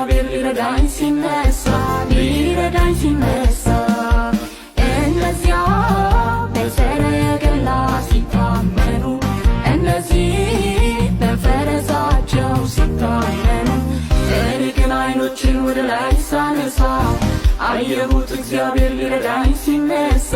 እግዚአብሔር ሊረዳኝ ሲነሳ እነዚያ በሰረገላ ሲታመኑ እነዚህ በፈረሳቸው ሲታመኑ እኔ ግን ዓይኖችን ወደ ላይ ሳነሳ አየሁት እግዚአብሔር ሊረዳኝ ሲነሳ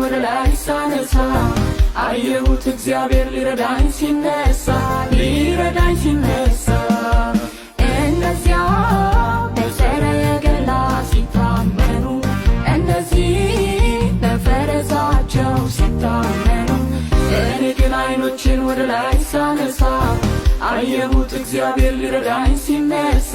ወደ ላይ ሳነሳ አየሁት እግዚአብሔር ሊረዳኝ ሲነሳ እነዚያ በሰረገላ ሲታመኑ እነዚህ በፈረሳቸው ሲታመኑ እኔ ግን ዓይኖችን ወደ ላይ ሳነሳ አየሁት እግዚአብሔር ሊረዳኝ ሲነሳ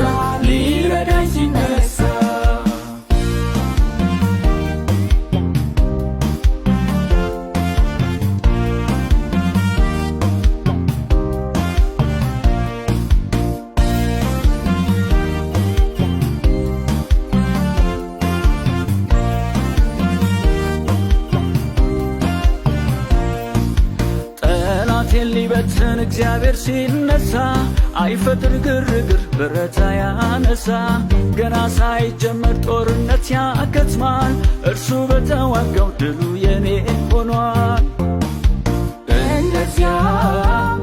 ሊበትን እግዚአብሔር ሲነሳ አይፈጥር ግርግር ብረት ያነሳ ገና ሳይጀመር ጦርነት ያከትማል እርሱ በተዋጋው ድሉ የኔ ሆኗል። እነዚያ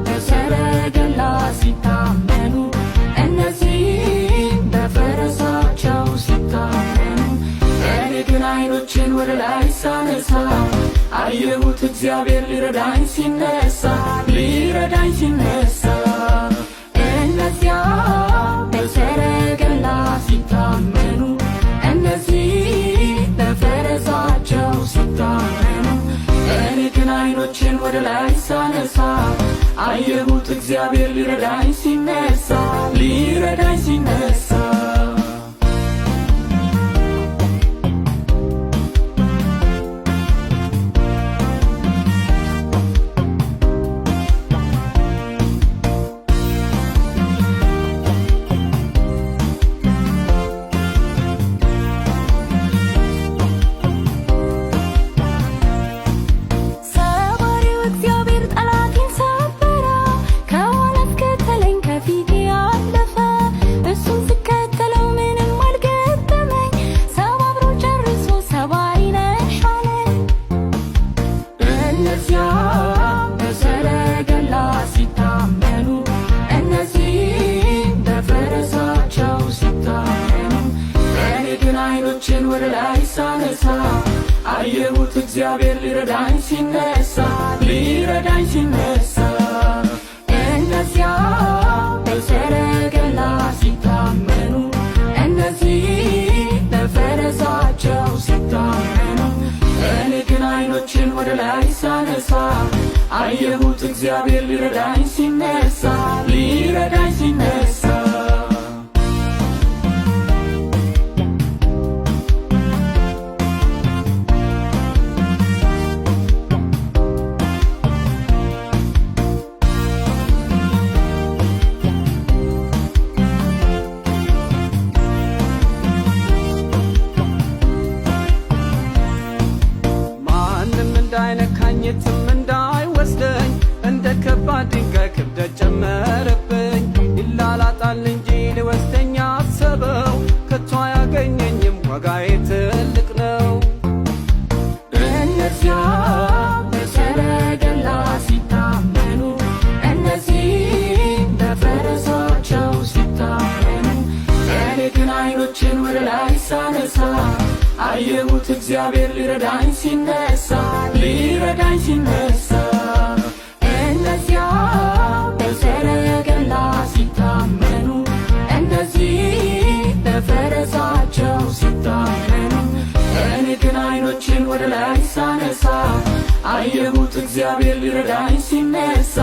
በሰረገላ ሲታመኑ እነዚህ በፈረሳቸው ሲታመኑ እኔ ግን ዓይኖችን ወደ ላይ ሳነሳ አየሁት እግዚአብሔር ሊረዳኝ ሲነሳ እነዚያ በሰረገላ ሲታመኑ እነዚህ በፈረሳቸው ሲታመኑ እኔ ግን ዓይኖችን ወደ ላይ ሳነሳ አየሁት እግዚአብሔር ሊረዳኝ ሲነሳ ወደ ላይ ሳነሳ አየሁት እግዚአብሔር ሊረዳኝ ሲነሳ እነዚያ በሰረገላ ሲታመኑ እነዚህ በፈረሳቸው ሲታመኑ እኔ ግን ዓይኖችን ወደ ላይ ሳነሳ አየሁት እግዚአብሔር ሊረዳኝ ሲነሳ የትም እንዳይወስደኝ እንደ ከባድ ድንጋይ ክብደት ጨመረብኝ። ይላላጣል እንጂ ሊወስደኝ አሰበው ከቶ አያገኘኝም ዋጋዬ ትልቅ ነው። እነዚያ በሰረገላ ሲታመኑ እነዚህ በፈረሳቸው ሲታመኑ እኔ ግን ዓይኖችን ወደ ላይ ሳነሳ አየሁት እግዚአብሔር ሊረዳኝ ሲነሳ እነዚያ እግዚአብሔር ሊረዳኝ ሲነሳ